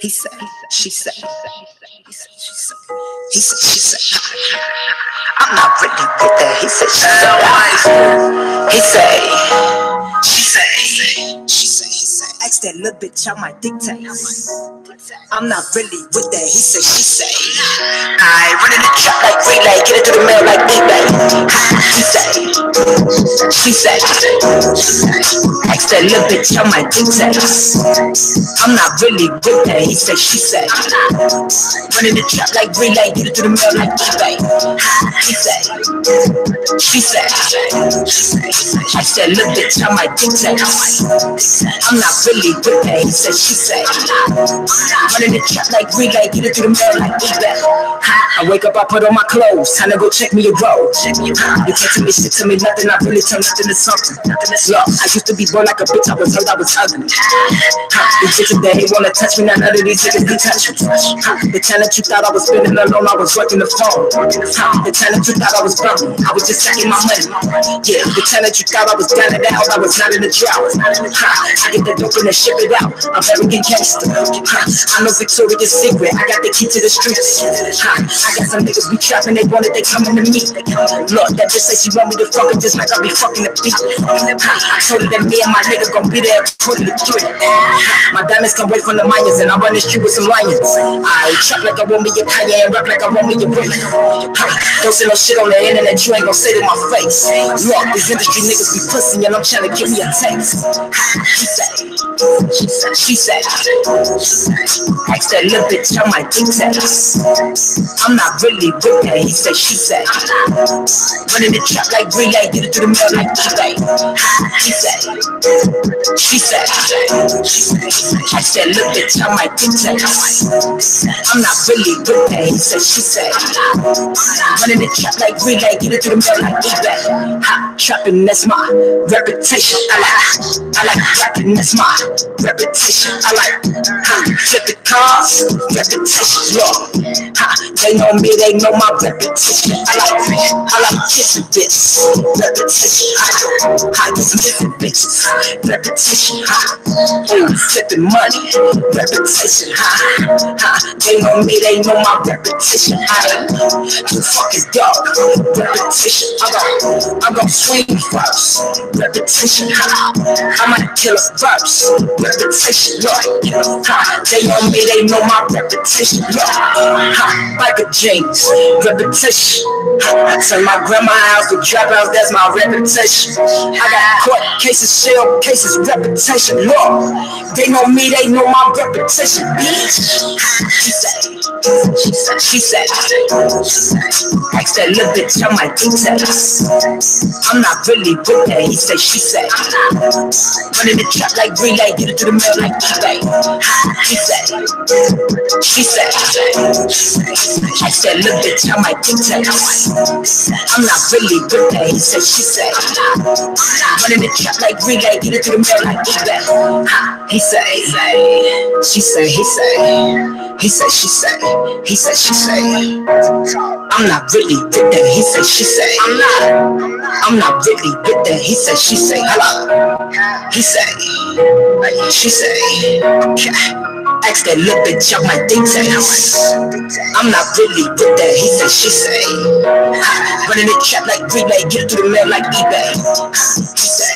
He said, she said, he said, she said, he said, she said, I'm not really with that. He said, she said, he said, she said, she said, he said, ask that little bitch on my dictate. I'm not really with that. He said, she said, I run in the trap like relay, get it to the mail like eBay. He said, she said, ask that little bitch on my dictate. I'm not really with that. He said, she said, running the trap like relay, get it to the mail like eBay. He said, she said, I said, look bitch, I might dictate. I'm not really with that. He said, she said, running the trap like relay, get it to the mail like eBay. I wake up, I put on my clothes, time to go check me a road. You can't tell me shit, tell me nothing, I really turn nothing to something. Look, I used to be born like a bitch, I was heard I was ugly. These bitches that ain't wanna touch me, now none of these niggas can touch me. The time that you thought I was spending alone, I was working the phone. The time that you thought I was bumping, I was just stacking my money. Yeah, the time that you thought I was down and out, I was not in the drought. I get the dope and ship it out, I'm American gangster. I know Victoria's Secret, I got the key to the streets. I got some niggas be trapping, they want it, they coming to me. Look, that bitch say she want me to fuck her just like I be fucking the beat. I told her that me and my nigga gon' be there according to 3. My diamonds come away from the Mayans and I run the street with some lions. I trap like I want me a Kanye and rap like I want me a Rick. Don't say no shit on the internet, you ain't gon' say to my face. Look, these industry niggas be pussy and I'm trying to give me a taste. She said, ask that little bitch on my dictates. I'm not really with that. He said, she said, running the trap like relay, get it to the mail like eBay. He said, she said, ask that little bitch on my dictates. I'm not really with that. He said, she said, running the trap like relay, get it to the mail like eBay. Trapping, that's my reputation. I like rapping, that's my reputation. I like flipping cars, reputation. They know me, they know my reputation. I like kissing bitches, reputation. I get some different bitches, reputation. Flipping money, reputation. They know me, they know my reputation. You fucking dog, reputation. I'm gon' swing first, reputation. I might kill a first, reputation. They know me, they know my reputation. Like a jeans, reputation. I turn my grandma house to trap house, that's my reputation. I got court cases, shell cases, reputation. Look, they know me, they know my reputation. Bitch, she said, ask that little bitch on my details. I'm not really with that. He said, she said, running the trap like relay, get it to the mail like eBay. He said, she said, ask that little bitch on my details. I'm not really with that. He said, she said, running the trap like relay, get it to the mail like eBay. He said, she said, he said, he said, she said, he said, she said, I'm not really with that. He said, she said, I'm not really with that. He said, she said, hello. He said, she said, ask that little bitch on my details. I'm not really with that. He said, she said, running the trap like relay, get it to the mail like eBay. He said,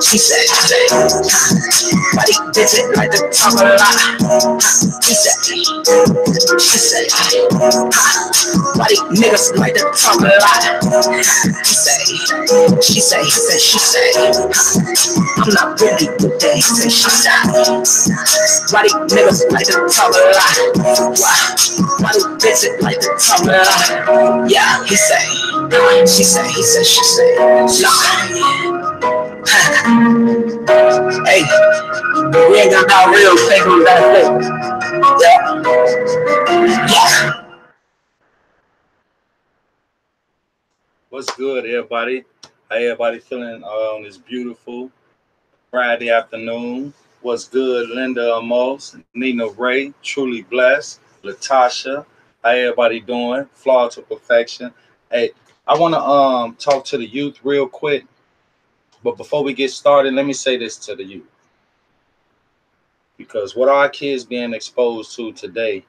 she said, body visit like the top of a lot. He said, she said, body niggas like the top of a lot. He said, she said, he said, she said, I'm not really with that. He said, she said, body niggas like the top of a lot. Body visit like the top of a lot. Yeah, he said, she said, he said, she said, nah. Hey, we ain't got no real fake on that thing. Yeah. What's good, everybody? How everybody feeling on this beautiful Friday afternoon? What's good, Linda Amos, Nina Ray, truly blessed, Latasha. How everybody doing? Flawed to perfection. Hey, I want to talk to the youth real quick. But before we get started, let me say this to the youth. because what our kids being exposed to today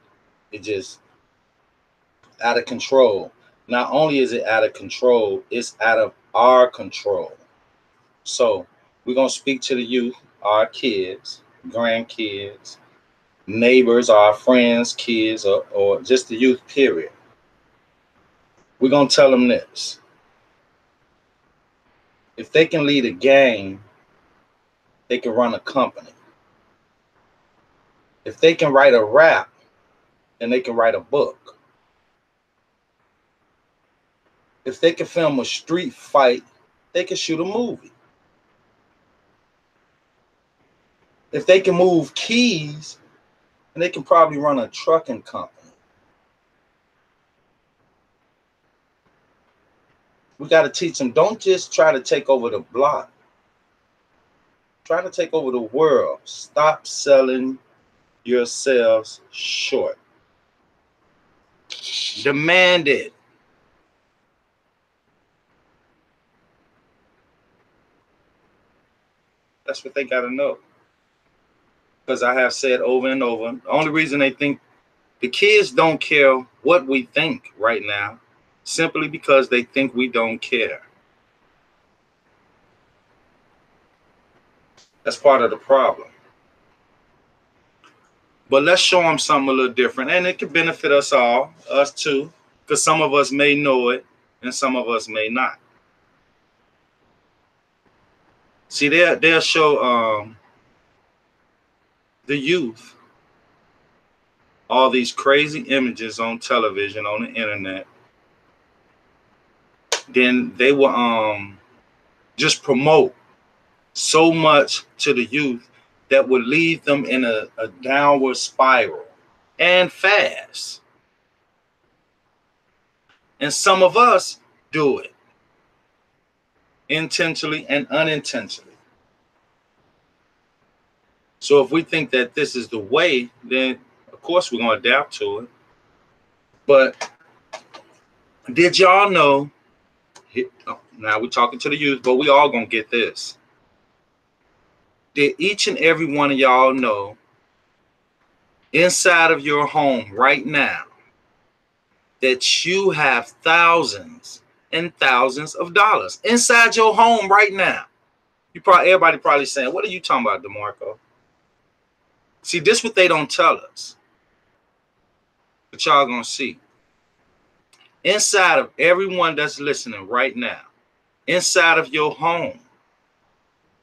is just out of control. Not only is it out of control, it's out of our control. So we're gonna speak to the youth, our kids, grandkids, neighbors, our friends, kids, or just the youth, period. We're gonna tell them this. If they can lead a gang, they can run a company. If they can write a rap, then they can write a book. If they can film a street fight, they can shoot a movie. If they can move keys, then they can probably run a trucking company. We got to teach them, don't just try to take over the block. Try to take over the world. Stop selling yourselves short. Demand it. That's what they got to know. Because I have said over and over, the only reason they think the kids don't care what we think right now, simply because they think we don't care. That's part of the problem. But let's show them something a little different. And it could benefit us all, us too, because some of us may know it and some of us may not. See, they'll show the youth all these crazy images on television, on the internet. Then they will just promote so much to the youth that would lead them in a downward spiral, and fast. And some of us do it intentionally and unintentionally. So if we think that this is the way, then of course we're going to adapt to it. But did y'all know, now we're talking to the youth, but we all going to get this. Did each and every one of y'all know, inside of your home right now, that you have thousands and thousands of dollars inside your home right now? Everybody probably saying, what are you talking about, DeMarco? See, this is what they don't tell us. But y'all gonna see. Inside of everyone that's listening right now, inside of your home,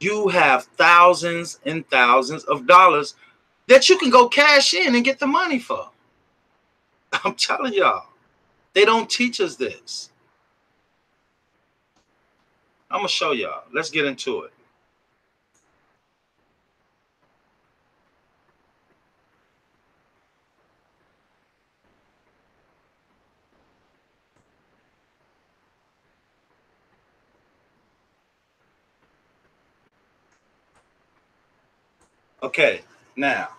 you have thousands and thousands of dollars that you can go cash in and get the money for. I'm telling y'all, they don't teach us this. I'm gonna show y'all. Let's get into it. Okay, now,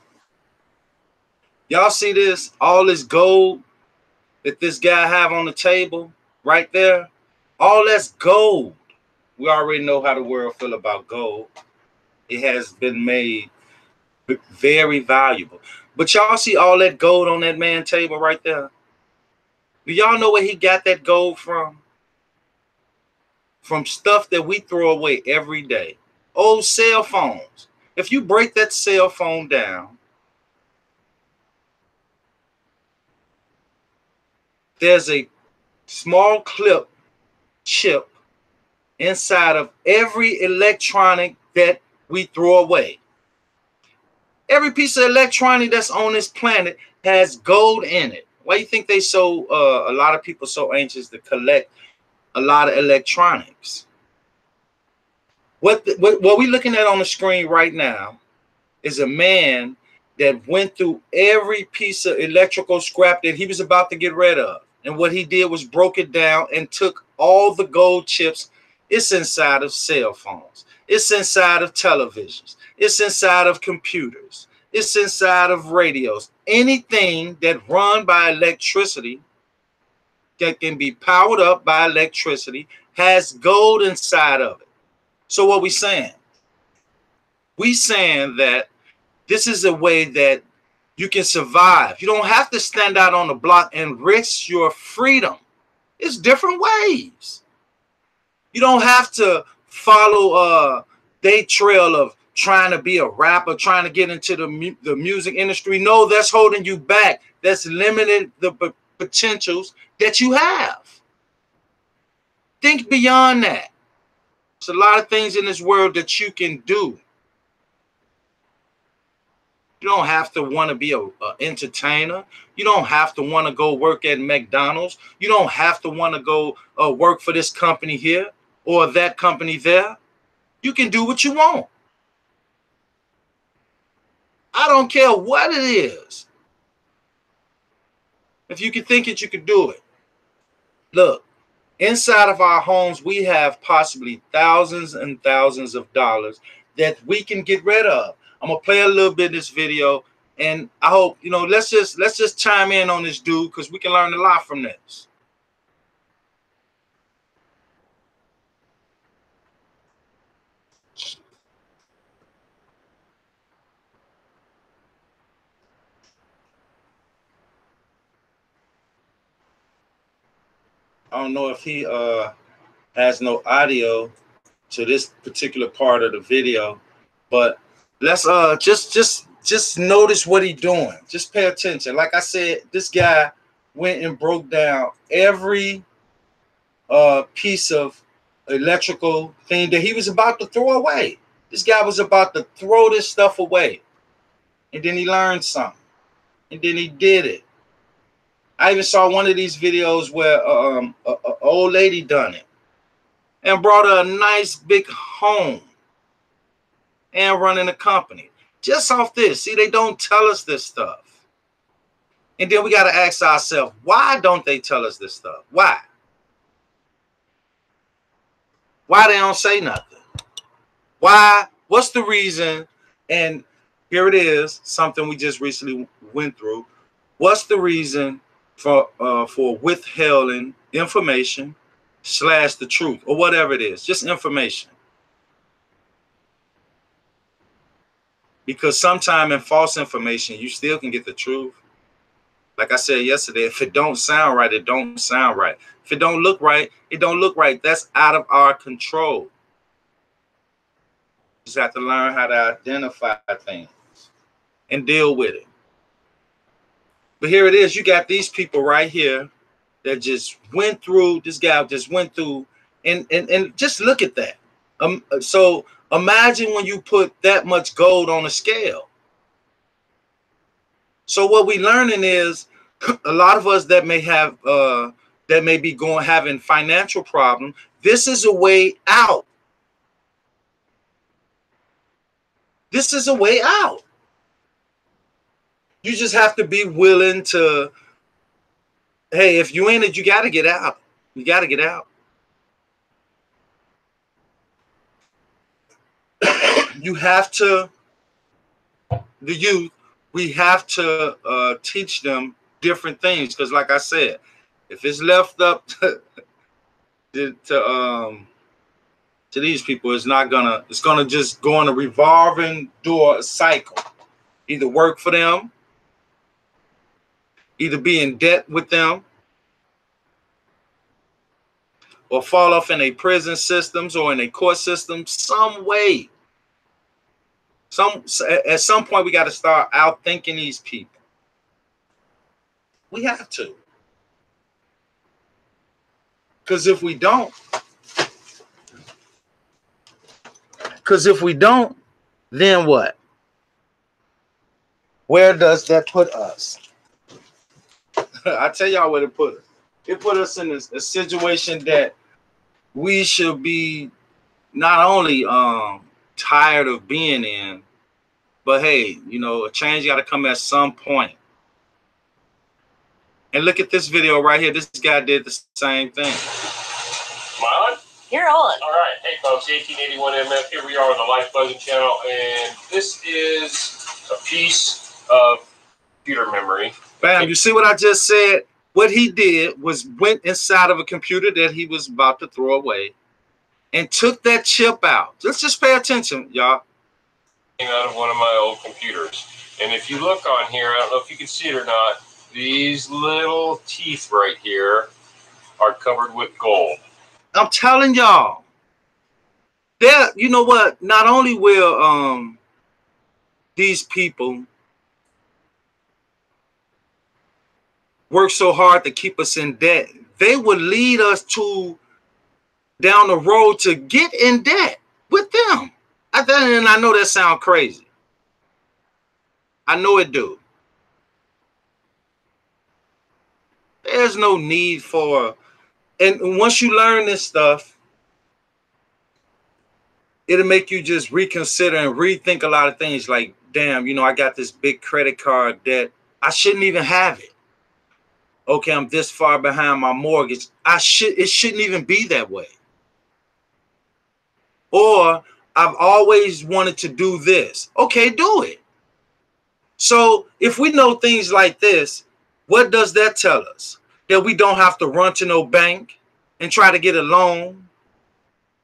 y'all see this? All this gold that this guy have on the table right there? All that's gold. We already know how the world feel about gold. It has been made very valuable. But y'all see all that gold on that man's table right there? Do y'all know where he got that gold from? From stuff that we throw away every day. Old cell phones. If you break that cell phone down, there's a small chip inside of every electronic that we throw away. Every piece of electronic that's on this planet has gold in it. Why do you think they a lot of people so anxious to collect a lot of electronics? What we're looking at on the screen right now is a man that went through every piece of electrical scrap that he was about to get rid of. And what he did was broke it down and took all the gold chips. It's inside of cell phones. It's inside of televisions. It's inside of computers. It's inside of radios. Anything that run by electricity, that can be powered up by electricity, has gold inside of it. So what we saying? We saying that This is a way that you can survive. You don't have to stand out on the block and risk your freedom. It's different ways. You don't have to follow their trail of trying to be a rapper, trying to get into the music industry. No, that's holding you back. That's limiting the potentials that you have. Think beyond that. There's a lot of things in this world that you can do. You don't have to want to be a entertainer. You don't have to want to go work at McDonald's. You don't have to want to go work for this company here or that company there. You can do what you want. I don't care what it is. If you can think it, you can do it. Look, inside of our homes, we have possibly thousands and thousands of dollars that we can get rid of. I'm gonna play a little bit of this video, and I hope let's just chime in on this dude because we can learn a lot from this. I don't know if he has no audio to this particular part of the video, but let's just notice what he's doing. Just pay attention. Like I said, this guy went and broke down every piece of electrical thing that he was about to throw away. This guy was about to throw this stuff away, and then he learned something, and then he did it. I even saw one of these videos where a old lady done it and brought her a nice big home and running a company just off this. See, they don't tell us this stuff. And then we got to ask ourselves, why don't they tell us this stuff? Why? Why they don't say nothing? Why? What's the reason? And here it is, something we just recently went through. What's the reason for withholding information / the truth, or whatever it is, just information? Because sometime in false information, you still can get the truth. Like I said yesterday, if it don't sound right, it don't sound right. If it don't look right, it don't look right. That's out of our control. You just have to learn how to identify things and deal with it. But here it is. You got these people right here that just went through. This guy just went through, and just look at that. So imagine when you put that much gold on a scale. So what we learning is a lot of us that may have that may be having financial problems. This is a way out. This is a way out. You just have to be willing to, hey, if you in it, you got to get out. You got to get out. You have to, the youth, we have to teach them different things. Because like I said, if it's left up to these people, it's gonna just go on a revolving door cycle. Either work for them, either be in debt with them, or fall off in a prison systems or in a court system some way. At some point, we got to start outthinking these people. We have to. Because if we don't, then what? Where does that put us? I tell y'all where to put us. It put us in a situation that we should be not only tired of being in, but hey, a change got to come at some point. And look at this video right here. This guy did the same thing. Am I on? You're on. All right. Hey, folks, 1881 MF. Here we are on the Life Buzzing channel, and this is a piece of computer memory. Bam, you see what I just said? What he did was went inside of a computer that he was about to throw away and took that chip out. Let's just pay attention, y'all. out of one of my old computers. And if you look on here, I don't know if you can see it or not, these little teeth right here are covered with gold. I'm telling y'all, you know what? Not only will these people work so hard to keep us in debt, they would lead us down the road to get in debt with them. And I know that sounds crazy. I know it do. There's no need for, and once you learn this stuff, it'll make you just reconsider and rethink a lot of things. Like, damn, you know, I got this big credit card debt. I shouldn't even have it. Okay, I'm this far behind my mortgage. It shouldn't even be that way. Or I've always wanted to do this. Okay, do it. So if we know things like this, what does that tell us? That we don't have to run to no bank and try to get a loan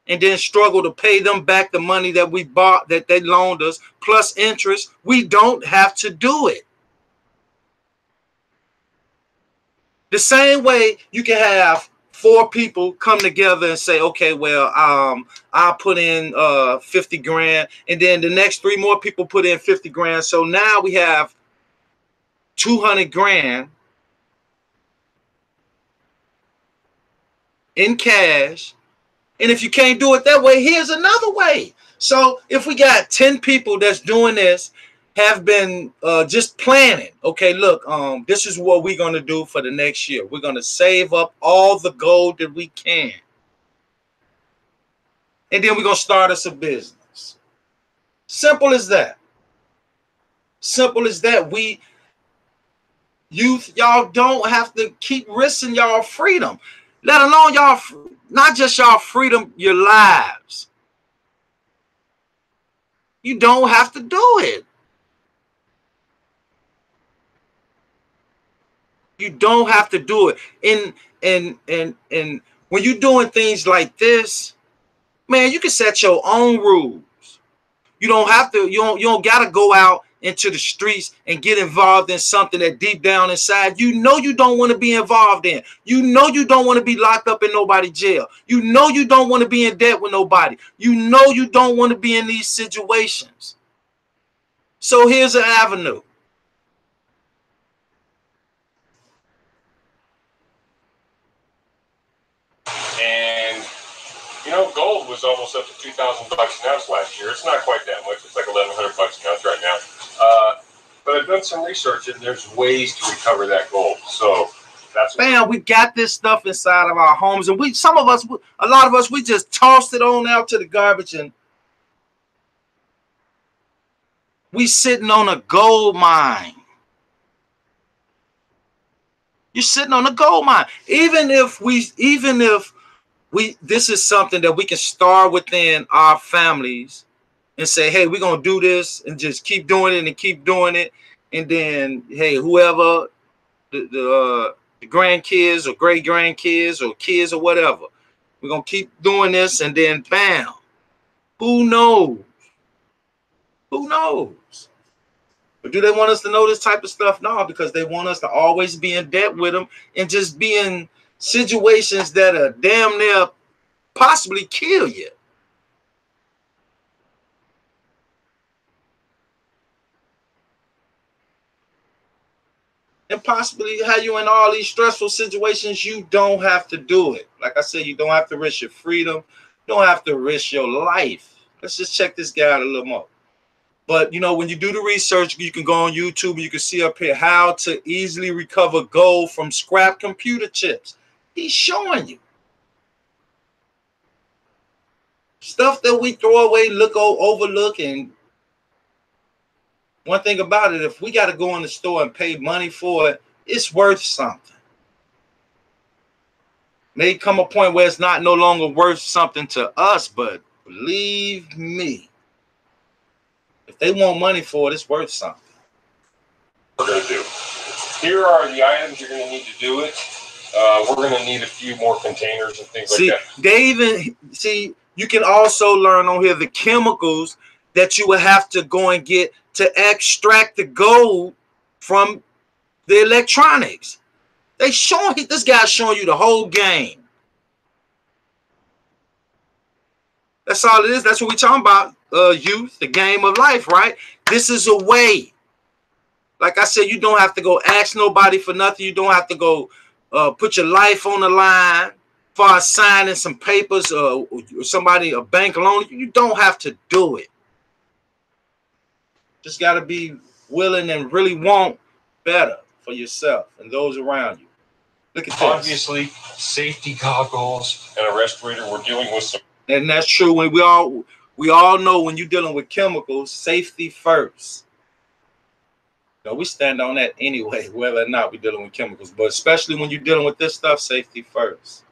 and then struggle to pay them back the money that we bought, that they loaned us, plus interest. We don't have to do it. The same way you can have 4 people come together and say, okay, well, I'll put in 50 grand, and then the next 3 more people put in 50 grand. So now we have 200 grand in cash. And if you can't do it that way, here's another way. So if we got 10 people that's doing this, have been just planning, okay, look, this is what we're going to do for the next year. We're going to save up all the gold that we can. And then we're going to start us a business. Simple as that. Simple as that. Youth, y'all don't have to keep risking y'all freedom. Let alone y'all, not just y'all freedom, your lives. You don't have to do it. You don't have to do it. And when you're doing things like this, man, you can set your own rules. You don't have to, you don't gotta go out into the streets and get involved in something that deep down inside you know you don't want to be involved in. You know you don't want to be locked up in nobody's jail. You know you don't want to be in debt with nobody. You know you don't want to be in these situations. So here's an avenue. And you know, gold was almost up to $2,000 an ounce last year. It's not quite that much. It's like $1,100 an ounce right now. But I've done some research, and there's ways to recover that gold. So that's bam, we got this stuff inside of our homes, and a lot of us, we just tossed it on out to the garbage, and we sitting on a gold mine. You're sitting on a gold mine. Even if this is something that we can start within our families and say, hey, we're going to do this and just keep doing it and keep doing it. And then, hey, whoever, the grandkids or great grandkids or kids or whatever, we're going to keep doing this. And then, bam, who knows? Who knows? But do they want us to know this type of stuff? No, because they want us to always be in debt with them and just be in situations that are damn near possibly kill you. And possibly have you in all these stressful situations. You don't have to do it. Like I said, you don't have to risk your freedom. You don't have to risk your life. Let's just check this guy out a little more. But, you know, when you do the research, you can go on YouTube and you can see up here how to easily recover gold from scrap computer chips. He's showing you. Stuff that we throw away, overlook. And one thing about it, if we got to go in the store and pay money for it, it's worth something. May come a point where it's no longer worth something to us, but believe me, if they want money for it, it's worth something. We're going to do. Here are the items you're going to need to do it. We're going to need a few more containers and things like that. You can also learn on here the chemicals that you would have to go and get to extract the gold from the electronics. This guy's showing you the whole game. That's all it is. That's what we're talking about, youth, the game of life, right? This is a way. Like I said, you don't have to go ask nobody for nothing. You don't have to go put your life on the line for signing some papers or somebody, a bank loan. You don't have to do it. Just got to be willing and really want better for yourself and those around you. Look at this. Obviously, safety goggles and a respirator. We're dealing with some. And that's true. When we all know when you're dealing with chemicals, safety first. You know, we stand on that anyway, whether or not we're dealing with chemicals. But especially when you're dealing with this stuff, safety first.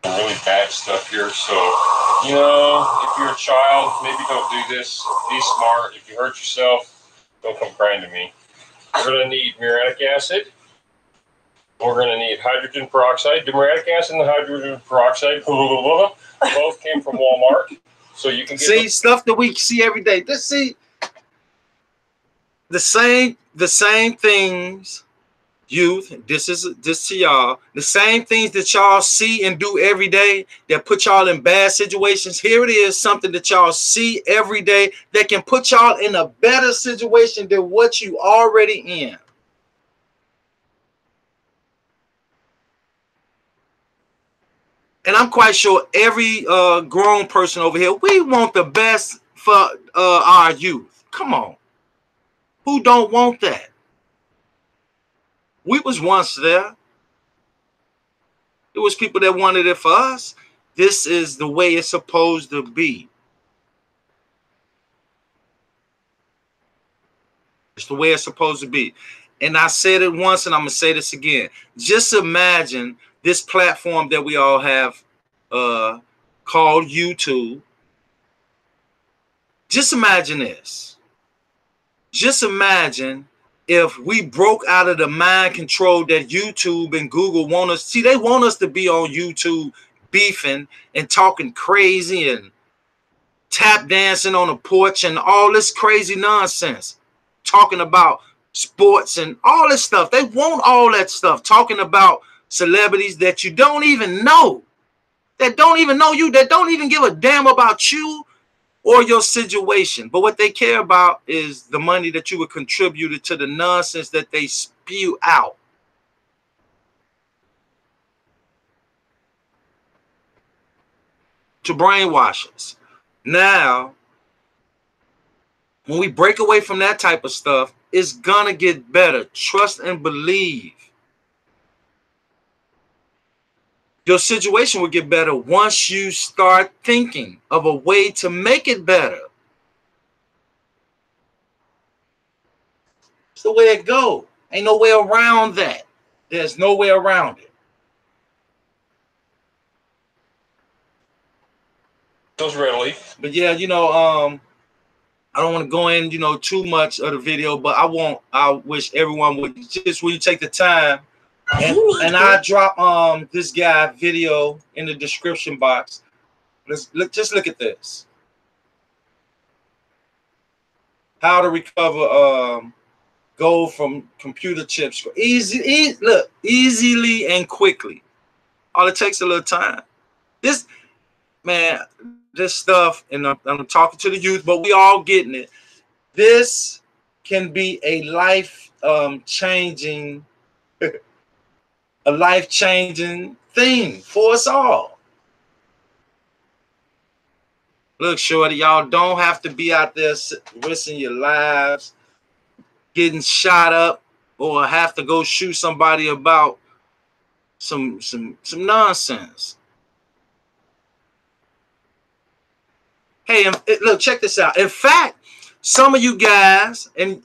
Really bad stuff here. So, you know, if you're a child, maybe don't do this. Be smart. If you hurt yourself, don't come crying to me. We're going to need muriatic acid. We're going to need hydrogen peroxide. The muriatic acid and the hydrogen peroxide both came from Walmart. So you can get stuff that we see every day. The same things, youth. This to y'all. The same things that y'all see and do every day that put y'all in bad situations. Here it is, something that y'all see every day that can put y'all in a better situation than what you already in. And I'm quite sure every grown person over here, we want the best for our youth. Come on. Who don't want that? We was once there. It was people that wanted it for us. This is the way it's supposed to be. It's the way it's supposed to be. And I said it once and I'm going to say this again. Just imagine this platform that we all have called YouTube. Just imagine this. Just imagine if we broke out of the mind control that YouTube and Google want us. See, they want us to be on YouTube beefing and talking crazy and tap dancing on the porch and all this crazy nonsense. Talking about sports and all this stuff. They want all that stuff. Talking about celebrities that you don't even know. That don't even know you. That don't even give a damn about you or your situation. But what they care about is the money that you would contribute to the nonsense that they spew out. To brainwash us. Now, when we break away from that type of stuff, it's gonna get better. Trust and believe. Your situation will get better once you start thinking of a way to make it better. It's the way it goes. Ain't no way around that. There's no way around it. those readily. But yeah, you know, I don't want to go in, you know, too much of the video, but I wish everyone would just when you take the time. And I drop this guy video in the description box. Just look at this. How to recover gold from computer chips. Easily and quickly. All it takes a little time. This stuff, and I'm talking to the youth, but we all getting it. This can be a life-changing a life-changing thing for us all. Look, shorty, y'all don't have to be out there risking your lives, getting shot up, or have to go shoot somebody about some nonsense. Hey, look, check this out. In fact, some of you guys and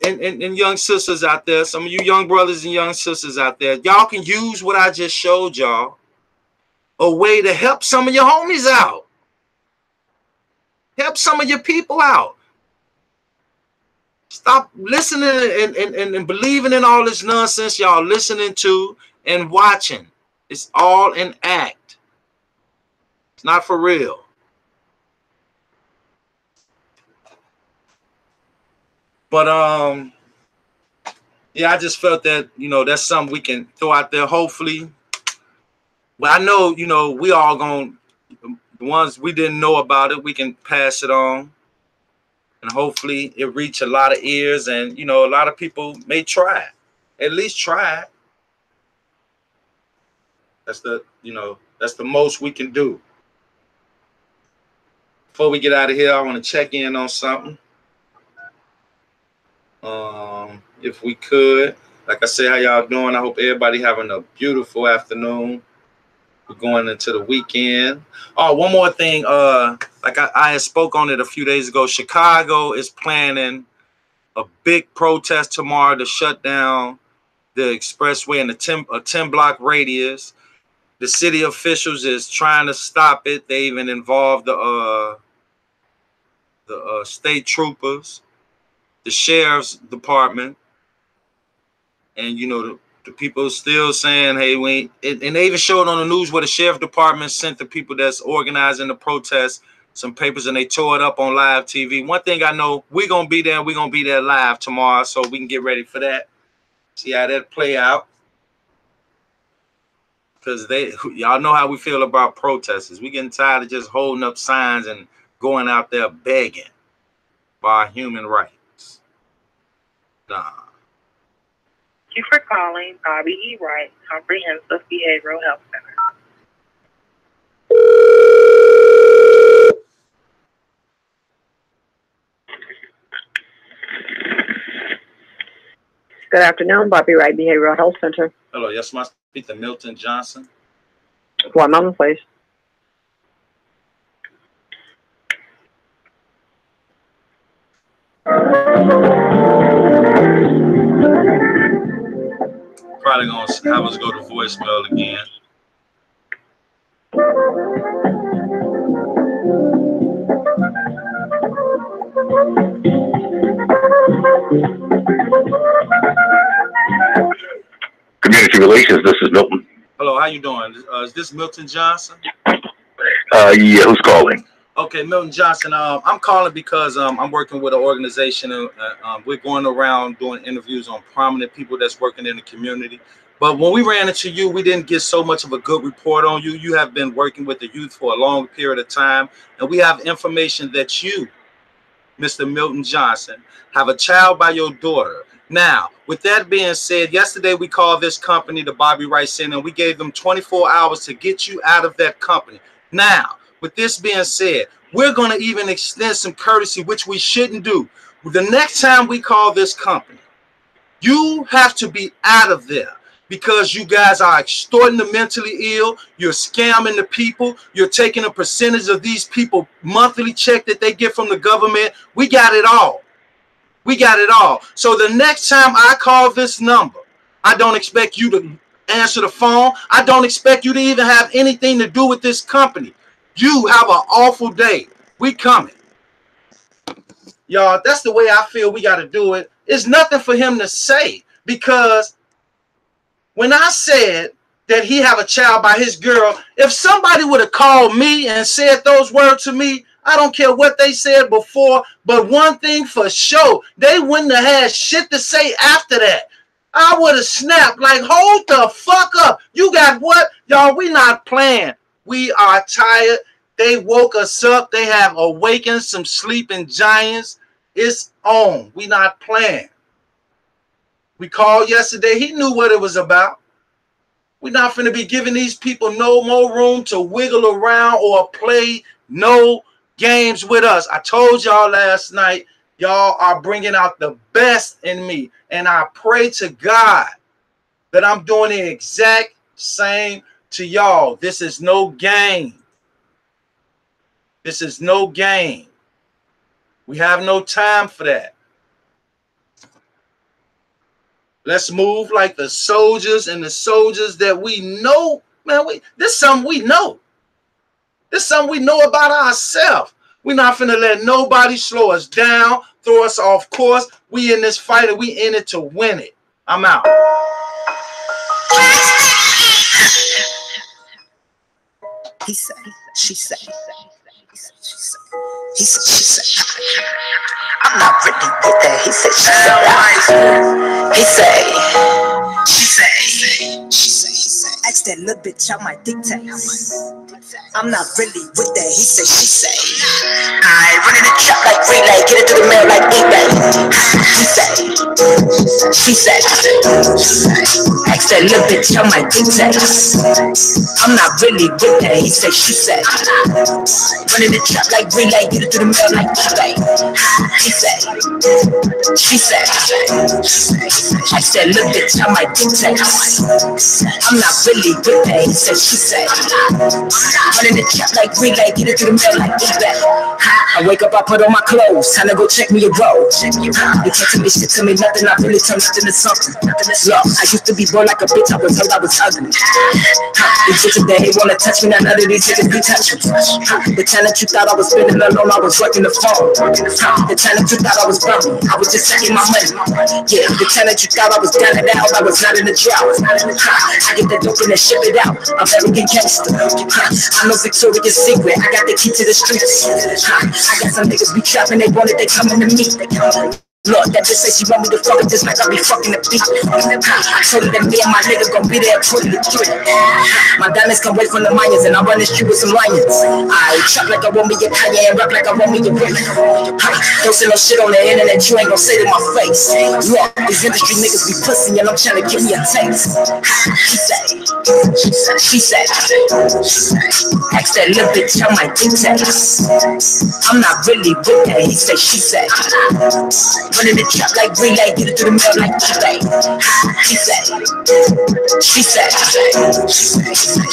young sisters out there, some of you young brothers and young sisters out there, y'all can use what I just showed y'all, a way to help some of your homies out. Help some of your people out. Stop listening and believing in all this nonsense y'all listening to and watching. It's all an act. It's not for real. But yeah, I just felt that, you know, that's something we can throw out there. Hopefully, but I know, you know, we all gonna, the ones we didn't know about it, we can pass it on, and hopefully it reach a lot of ears, and you know, a lot of people may try it, at least try it. That's the, you know, that's the most we can do. Before we get out of here, I want to check in on something. If we could, like I said, how y'all doing? I hope everybody having a beautiful afternoon. We're going into the weekend. Oh, one more thing. Like I had spoke on it a few days ago. Chicago is planning a big protest tomorrow to shut down the expressway in a 10-block radius. The city officials is trying to stop it. They even involved the state troopers, the sheriff's department, and you know the people still saying, "Hey, we ain't," and they even showed on the news where the sheriff department sent the people that's organizing the protest some papers, and they tore it up on live TV. One thing I know, we're gonna be there. We're gonna be there live tomorrow, so we can get ready for that. See how that play out. Because y'all know how we feel about protesters. We getting tired of just holding up signs and going out there begging for our human rights. Nah. Thank you for calling Bobby E. Wright Comprehensive Behavioral Health Center. Good afternoon, Bobby Wright Behavioral Health Center. Hello, yes, my speak to Milton Johnson. 1 moment, please. Probably gonna have us go to voicemail again. Community Relations, this is Milton. Hello, how you doing? Is this Milton Johnson? Yeah, who's calling? Okay, Milton Johnson. I'm calling because I'm working with an organization, and we're going around doing interviews on prominent people that's working in the community. But when we ran into you, we didn't get so much of a good report on you. You have been working with the youth for a long period of time, and we have information that you, Mr. Milton Johnson, have a child by your daughter. Now, with that being said, yesterday we called this company the Bobby Wright Center, and we gave them 24 hours to get you out of that company. Now, with this being said, we're going to even extend some courtesy, which we shouldn't do. The next time we call this company, you have to be out of there because you guys are extorting the mentally ill. You're scamming the people. You're taking a percentage of these people monthly check that they get from the government. We got it all. We got it all. So the next time I call this number, I don't expect you to answer the phone. I don't expect you to even have anything to do with this company. You have an awful day. We coming. Y'all, that's the way I feel we got to do it. It's nothing for him to say because when I said that he have a child by his girl, if somebody would have called me and said those words to me, I don't care what they said before, but one thing for sure, they wouldn't have had shit to say after that. I would have snapped like, hold the fuck up. You got what? Y'all, we not playing. We are tired. They woke us up. They have awakened some sleeping giants. It's on. We not playing. We called yesterday. He knew what it was about. We're not going to be giving these people no more room to wiggle around or play no games with us. I told y'all last night, y'all are bringing out the best in me. And I pray to God that I'm doing the exact same to y'all. This is no game. This is no game. We have no time for that. Let's move like the soldiers and the soldiers that we know. Man, this is something we know. This is something we know about ourselves. We're not finna let nobody slow us down, throw us off course. We in this fight and we in it to win it. I'm out. He said, she said, he said, she said, he said, she said, I'm I'm not really with that. He said, she said, he say, she say, ask that little bitch on my dictate. I'm not really with that. He said, she say, I run in the trap like relay, get it to the mail like eBay. She said, ask that little bitch on my dictate. I'm not really with that. He said, she said, run in the trap like relay, get it to the mail like eBay. She said, ask that little bitch on my dictate. I'm not really with that. He said, she said, running the trap like relay, get it to the mail like eBay. I wake up, I put on my clothes, time to go check me a roll. You can't tell me shit, tell me nothing, I really turn nothing to something. Look, I used to be born like a bitch, I was told I was ugly. These bitches, they ain't wanna touch me, now none of these niggas be touching. The time that you thought I was spending alone, I was working the phone. The time that you thought I was bumming, I was just taking my money. Yeah, the time that you thought I was down and out, I was not in the drought. I get that dope and then ship it out, I'm very gangster. I know Victoria's Secret, I got the key to the streets. I got some niggas be trapping, they want it, they coming to me. Look, that bitch say she want me to fuck her just like I be fucking the beat. I told her that me and my nigga gon' be there at 23. My diamonds come away from the Mayans and I run the street with some lions. I trap like I want me a Kanye and rap like I want me a Rick. Don't say no shit on the internet, you ain't gon' say to my face. Look, these industry niggas be pussy and I'm tryna give me a taste. She said, ask that little bitch on my dictates. I'm not really with that, he said, she said. Running the trap like relay, get it to the mail like eBay. She said,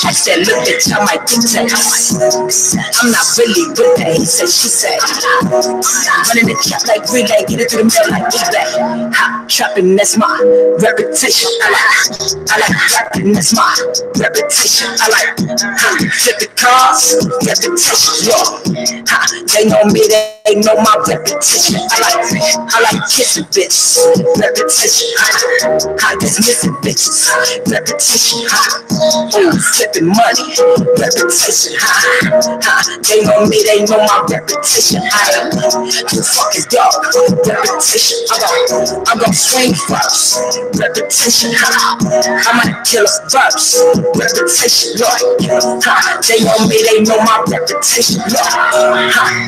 I said, look bitch, I might dictates. I'm not really with that, he said, she said. Running the trap like relay, get it to the mail like eBay. Trapping, that's my reputation. I like rapping, that's my reputation. I like flipping cars, reputation. They know me, they know my reputation. I like kissing bitches, repetition. I just missing bitches, repetition. Ooh, flipping money, repetition. They know me, they know my reputation. I am too fucking dog, repetition. I'm gonna swing first, repetition. I might kill a verse, repetition. They know me, they know my reputation.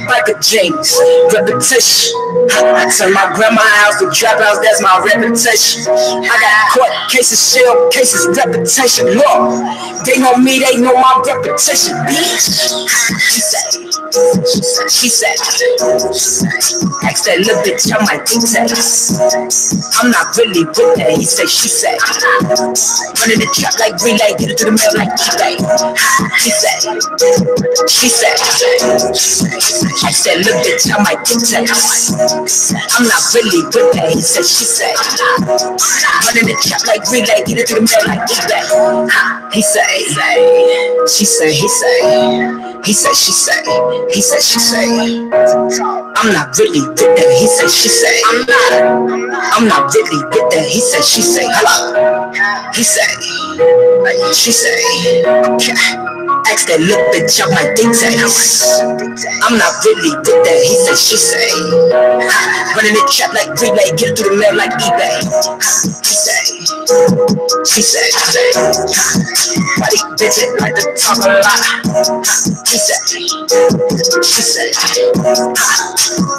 Like a jeans, repetition. I turn my grandma's house to trap house, that's my reputation. I got court cases, shell cases, reputation. Look, they know me, they know my reputation, bitch. She said, ask that little bitch on my dictates. I'm not really with that, he said, she said. Running the trap like relay, get it to the mail like eBay. She said, ask that little bitch on my dictates. I'm not really with that, he said, she said. Running the trap like relay, get it to the mail like eBay. He say, she say, he say. He said, she say, he said, she say. I'm not really with that, he said, she say. I'm not really with that, he said, she say. Hello, he say, she say. Okay. Ask that little bitch on my dictates. I'm not really with that, he said, she say. Running the trap like relay, get it through the mail like eBay. He say, she say. Why these bitches like to talk a lot? He said, she said.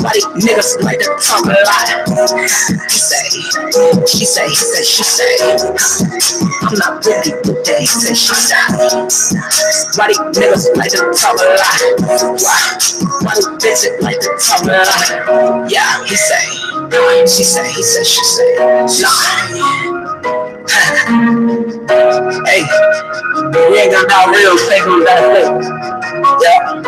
Why these niggas like to talk a lot? He say, she say, he said, she say. I'm not really with that, he said, she say. Why these niggas like to talk a lot? Why these bitches like to talk a lot? Yeah, he say, she say, he said, she say. Nah. Hey, we ain't got no real thing on that thing. Yeah.